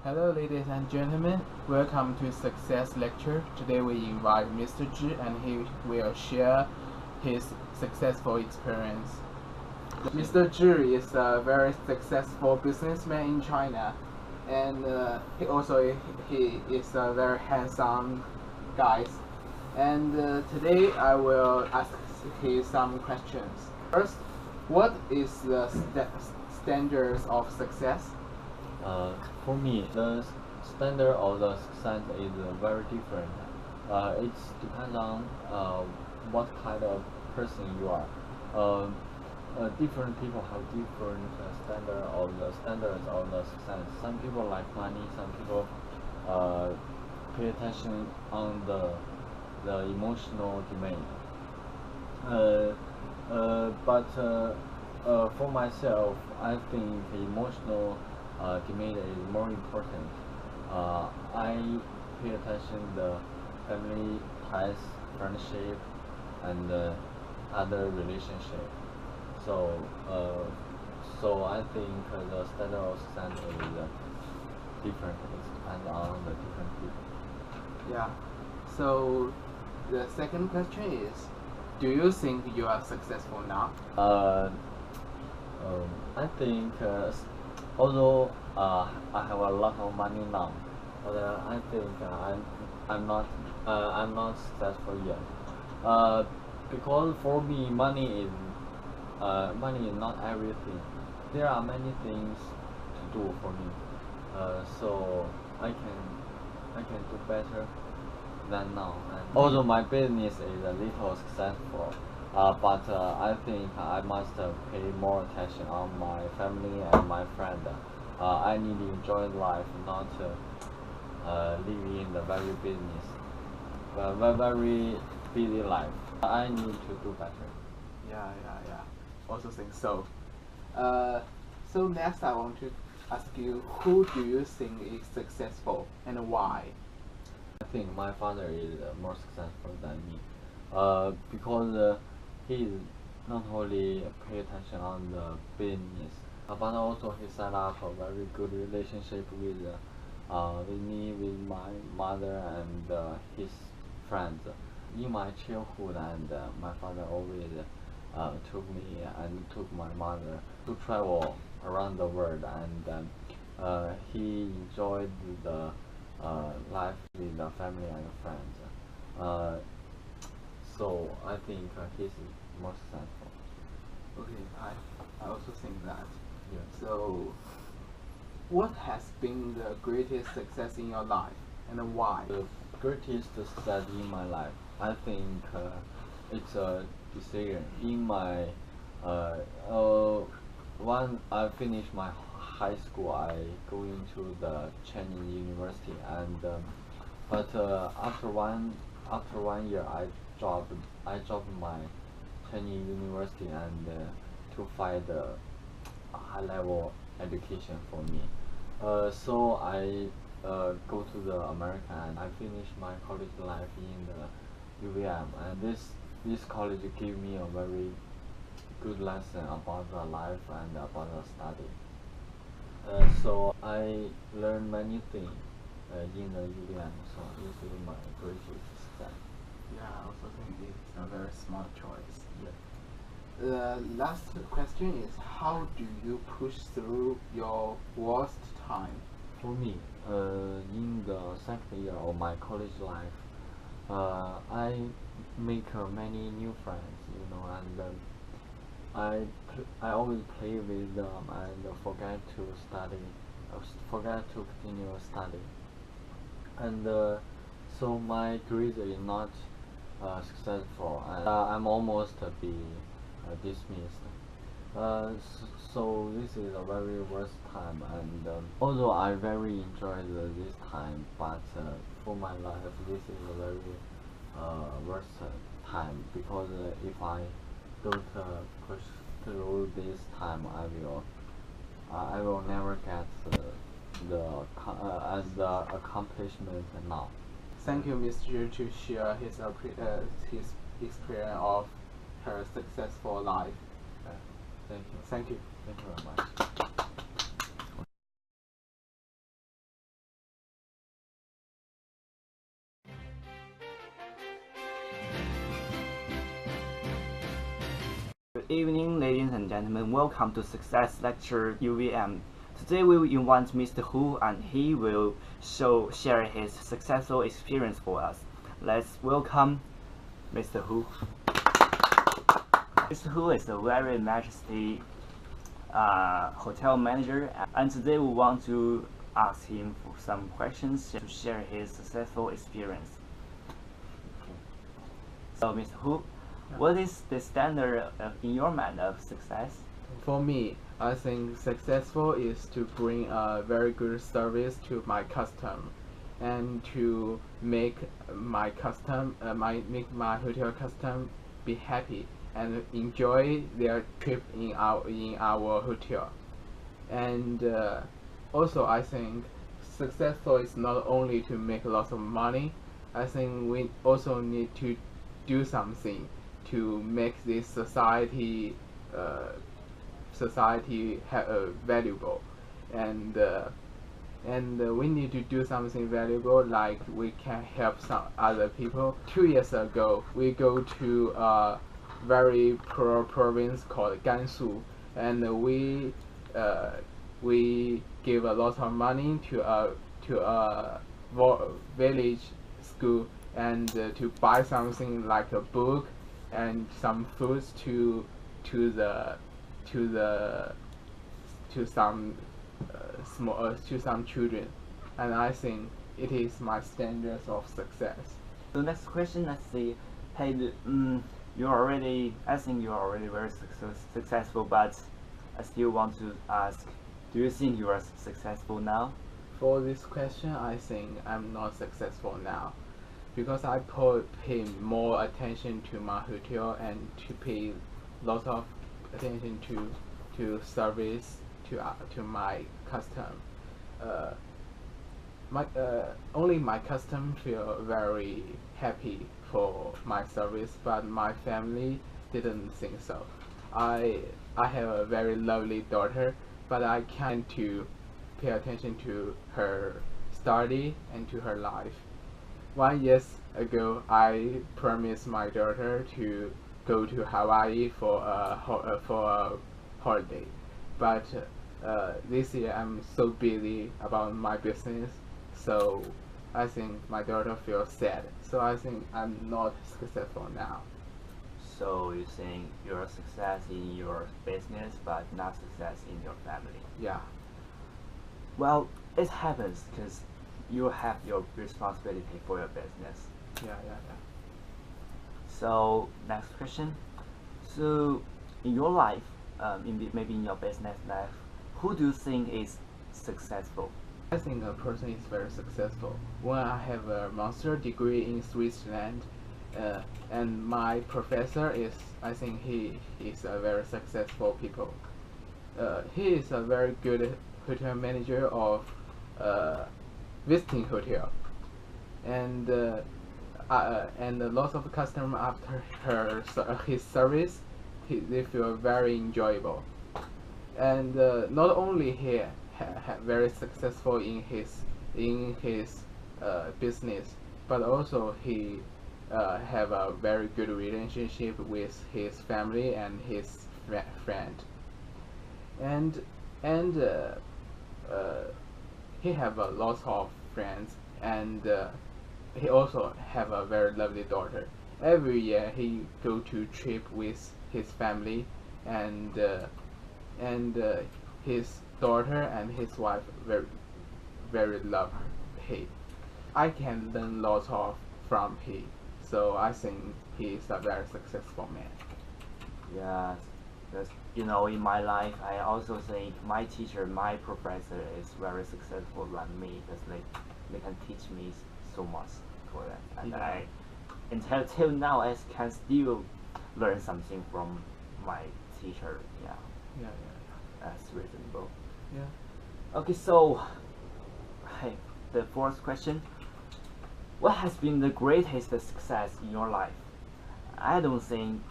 Hello ladies and gentlemen, welcome to Success Lecture. Today we invite Mr. Zhi and he will share his successful experience. Mr. Zhi is a very successful businessman in China, and he is a very handsome guy. And today I will ask him some questions. First, what is the standards of success? For me, the standard of the success is very different. It depends on what kind of person you are. Different people have different standards of the success. Some people like money. Some people pay attention on the emotional domain. But for myself, I think the emotional domain is more important. I pay attention the family ties, friendship, and other relationship. So, so I think the standard of success is different. It depends on the different people. Yeah. So the second question is, do you think you are successful now? I think although I have a lot of money now, but I think I'm not successful yet. Because for me, money is not everything. There are many things to do for me. So I can do better than now. And although my business is a little successful, but I think I must pay more attention on my family and my friend. I need to enjoy life, not living in the very very busy life. I need to do better. Yeah. Also think so. So next I want to ask you, who do you think is successful and why? I think my father is more successful than me, because he is not only pay attention on the business, but also he set up a very good relationship with me, with my mother and his friends. In my childhood, and my father always took me and took my mother to travel around the world, and he enjoyed the life with the family and friends. So I think he's more successful. Okay, I also think that. Yeah. So what has been the greatest success in your life and why? The greatest success in my life, I think it's a decision. In my when I finished my high school, I go into the Chinese university, and but after 1 year, I dropped my Chinese university and to find a high level education for me. So I go to the America, and I finish my college life in the UVM, and this college gave me a very good lesson about the life and about the study. So I learned many things in the UVM. So this is my greatest success. Yeah, I also think it's a very smart choice. Yeah. The last question is, how do you push through your worst time? For me, in the second year of my college life, I make many new friends, and I always play with them and forget to continue study, and so my grades is not successful, and I'm almost be dismissed. So this is a very worst time, and although I very enjoyed this time, but for my life this is a very worst time, because if I don't push through this time, I will never get the accomplishment now. Thank you, Mr. to share his experience of her successful life. Thank you. Thank you. Thank you very much. Good evening, ladies and gentlemen. Welcome to Success Lecture UVM. Today we will invite Mr. Hu, and he will share his successful experience for us. Let's welcome Mr. Hu. Mr. Hu is a very majesty hotel manager, and today we want to ask him for some questions to share his successful experience. So, Mr. Hu, what is the standard in your mind of success? For me, I think successful is to bring a very good service to my customer, and to make my hotel customer be happy and enjoy their trip in our hotel. And also, I think successful is not only to make lots of money. I think we also need to do something to make this society valuable, and we need to do something valuable, like we can help some other people. 2 years ago, we go to a very poor province called Gansu, and we give a lot of money to a village school, and to buy something like a book and some foods to some children. And I think it is my standards of success. The next question, let's see. Hey, I think you're already very successful, but I still want to ask, do you think you are successful now? For this question, I think I'm not successful now, because I pay more attention to my hotel and to pay lots of attention to service to my customer. Only my customer feel very happy for my service, but my family didn't think so. I have a very lovely daughter, but I can't to pay attention to her study and to her life. 1 year ago, I promised my daughter to go to Hawaii for a holiday, but this year I'm so busy about my business, so I think my daughter feels sad. So I think I'm not successful now. So you think you're a success in your business, but not success in your family? Yeah. Well, it happens because you have your responsibility for your business. Yeah. So next question. So in your life, maybe in your business life, who do you think is successful? I think a person is very successful when I have a master degree in Switzerland, and my professor I think he is a very successful people. He is a very good hotel manager of visiting hotel, and lots of customers after his service, they feel very enjoyable. And not only he very successful in his business, but also he have a very good relationship with his family and his friend, and he have a lot of friends, and he also have a very lovely daughter. Every year he go to trip with his family, and his daughter and his wife very love him. I can learn lots of from him, so I think he is a very successful man. Yes, because in my life, I also think my teacher, my professor is very successful than me, because they can teach me so much for that, and Yeah. until now I can still learn something from my teacher. Yeah. That's reasonable. Yeah. Okay, so hey, the fourth question: what has been the greatest success in your life? I don't think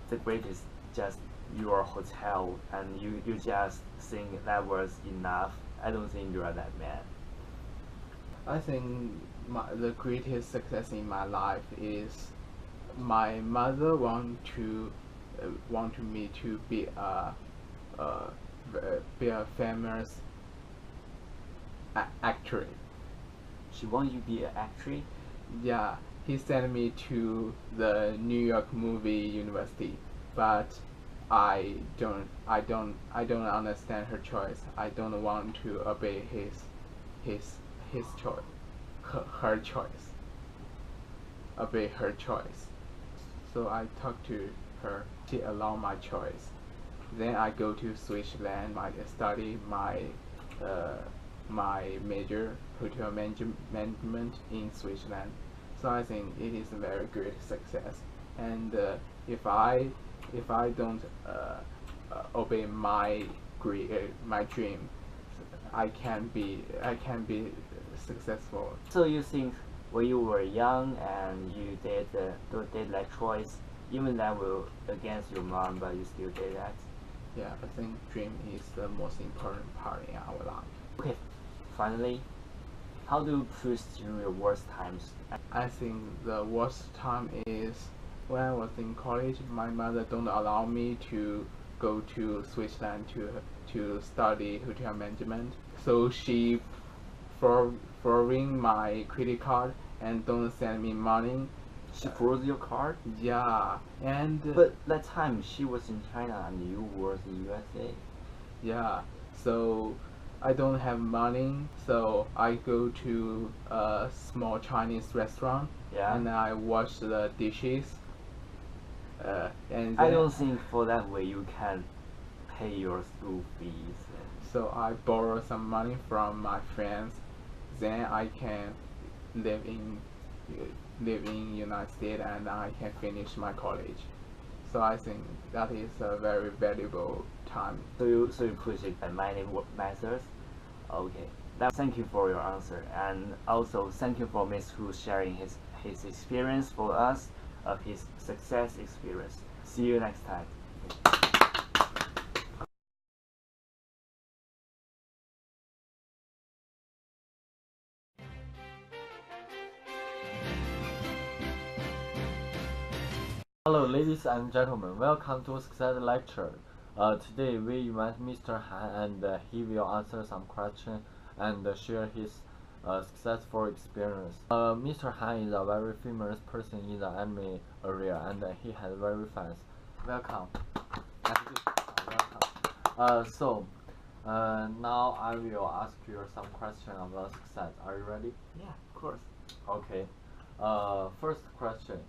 the greatest just your hotel, and you just think that was enough. I don't think you are that man. I think the greatest success in my life is my mother want to want me to be a famous actor. She wants you to be an actress. Yeah, he sent me to the New York Movie University, but I don't understand her choice. I don't want to obey his choice, her choice. Obey her choice. So I talked to her. She allowed my choice. Then I go to Switzerland. I study my major hotel management in Switzerland. So I think it is a very great success. And if I don't obey my dream, I can be successful. So you think when you were young and you did that choice, even that was against your mom, but you still did that? Yeah, I think dream is the most important part in our life. Okay, finally, how do you push through your worst times? I think the worst time is when I was in college. My mother don't allow me to go to Switzerland to study hotel management. So she forwarding my credit card and don't send me money. She froze your card? Yeah, and But that time she was in China and you were in USA. yeah, so I don't have money, so I go to a small Chinese restaurant Yeah. and I wash the dishes. And I then, don't think for that way you can pay your school fees. so I borrow some money from my friends. Then I can live in United States and I can finish my college. So I think that is a very valuable time. So you push it by many methods. Okay. Thank you for your answer, and also thank you for Miss Hu sharing his experience for us of his success experience. See you next time. Hello, ladies and gentlemen. Welcome to Success Lecture. Today we invite Mr. Han, and he will answer some questions and share his successful experience. Mr. Han is a very famous person in the anime area, and he has very fans. Welcome. Welcome. Now I will ask you some questions about success. Are you ready? Yeah, of course. Okay. First question.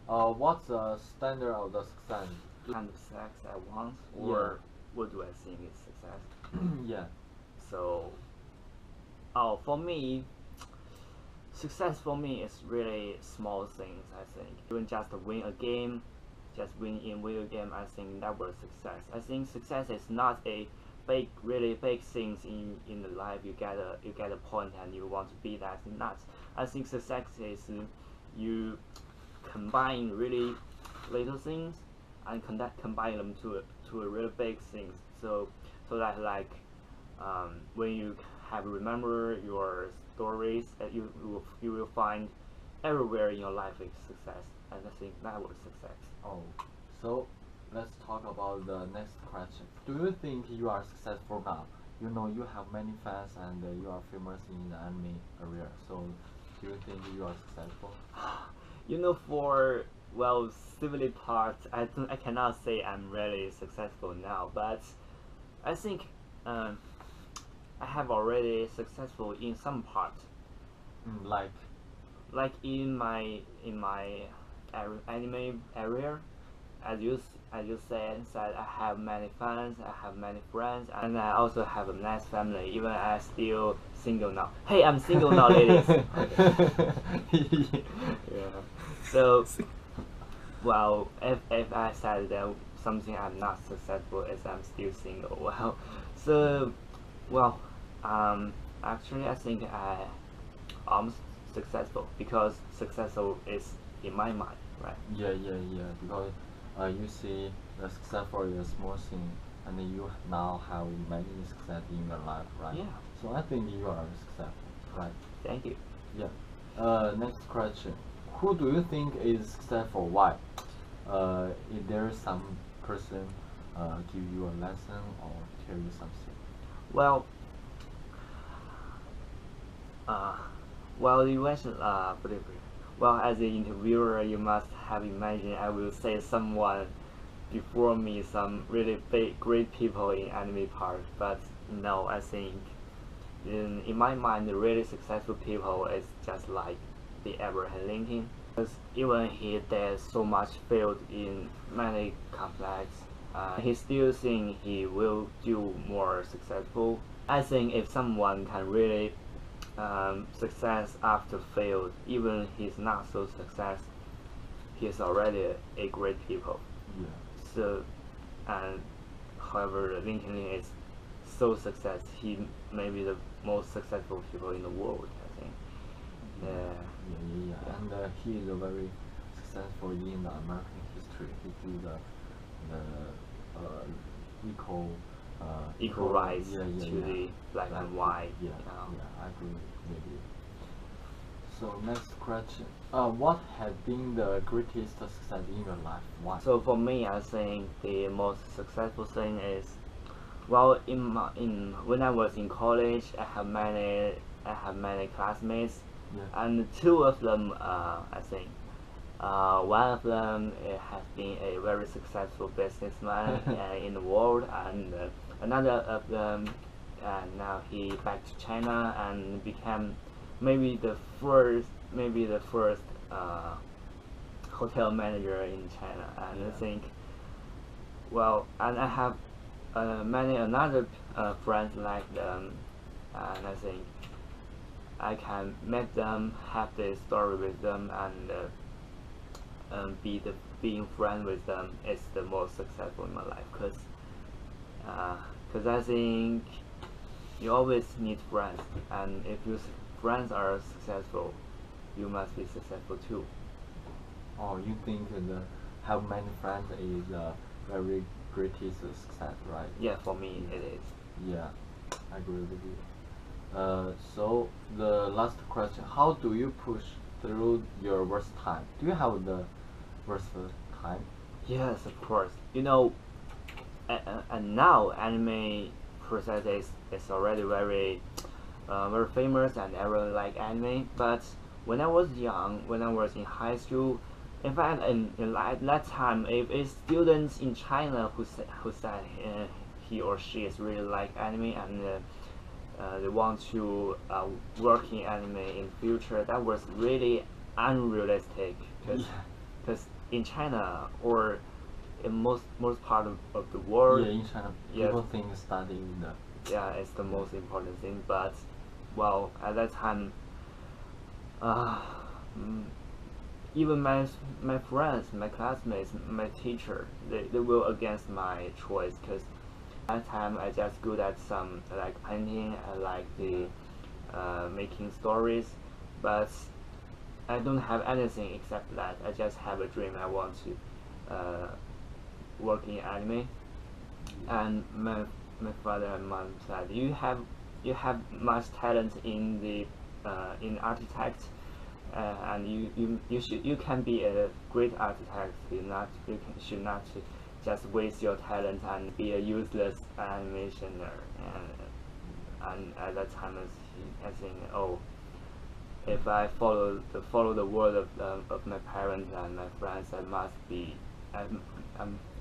What's the standard of the success? Kind of sex at once, or what do I think is success? Yeah. So, for me, success for me is really small things. I think even just win a game, just win in video game, I think that was success. I think success is not a really big things in the life. You get a point and you want to be that. Not. I think success is you combine really little things and combine them to a really big things. So that like when you have remember your stories, you will find everywhere in your life is success, and I think that was success. Oh, so let's talk about the next question. Do you think you are successful now? You know you have many fans and you are famous in the anime area. So do you think you are successful? You know, for civilly part, I cannot say I'm really successful now, but I think I have already successful in some part. Like in my anime area, as you said, I have many fans, I have many friends, and I also have a nice family. Even I still single now. Hey, I'm single now, ladies. Yeah. So, if I said that something I'm not successful is I'm still single. Actually I think I'm successful because successful is in my mind, right? Yeah. Because you see the successful is small thing, and you now have many success in your life, right? Yeah. So I think you are successful, right? Thank you. Yeah. Next question. Who do you think is successful? Why? Is there some person give you a lesson or tell you something? Well, well, you mentioned, well, as an interviewer, you must have imagined I will say someone before me, some really big, great people in anime part, but no, I think in my mind, the really successful people is just like the Abraham Lincoln. Because even he did so much failed in many conflicts, he still think he will do more successful. I think if someone can really success after failed, even he's not so success, he's already a great people. Yeah. So, and however, Lincoln is so success. He may be the most successful people in the world, I think. Yeah. And he is a very successful in the American history. He do the Equal rights yeah, to the black and white. Yeah, you know. I agree with you. So next question. What has been the greatest success in your life? Why? So for me, I think the most successful thing is, well, when I was in college, I have many classmates, Yeah. and two of them, I think, one of them has been a very successful businessman in the world, and another of them, now he back to China and became maybe the first hotel manager in China. And I Yeah. think, well, and I have many another friends like them, and I think I can make them have the story with them, and being friend with them is the most successful in my life. Cause I think you always need friends, and if your friends are successful, you must be successful too. Oh, you think the have many friends is very greatest success, right? Yeah, for me it is. Yeah, I agree with you. So the last question: how do you push through your worst time? Do you have the worst time? Yes, of course. You know, and now anime process is already very famous and everyone like anime. But when I was young, when I was in high school, in fact, at that time, if a student in China who said he or she is really like anime and they want to work in anime in future, that was really unrealistic because Yeah. in China or in most part of the world, Yeah, in China, yes, people think studying the yeah, it's the most important thing. But well, at that time, uh, mm, even my friends, my classmates, my teacher, they were against my choice because at that time I just good at some like painting, I like the making stories, but I don't have anything except that. I just have a dream. I want to work in anime, and my father and mom said, you have much talent in the in architect, and you can be a great architect. Should not just waste your talent and be a useless animationer. And at that time, I think, oh, if I follow the word of my parents and my friends,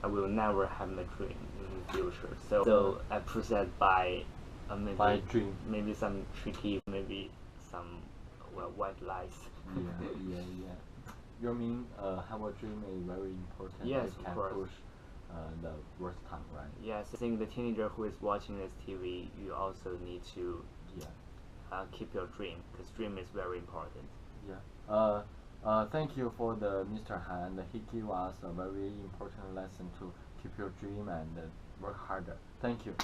I will never have my dream in the future. So I proceed by by dream. maybe some tricky, maybe some white lies. Yeah. You mean have a dream is very important. Yes, it of can course. push the worst time, right? Yes, I think the teenager who is watching this TV, you also need to Yeah. keep your dream, because dream is very important. Yeah. Thank you for the Mr. Han. He gave us a very important lesson to keep your dream and work harder. Thank you.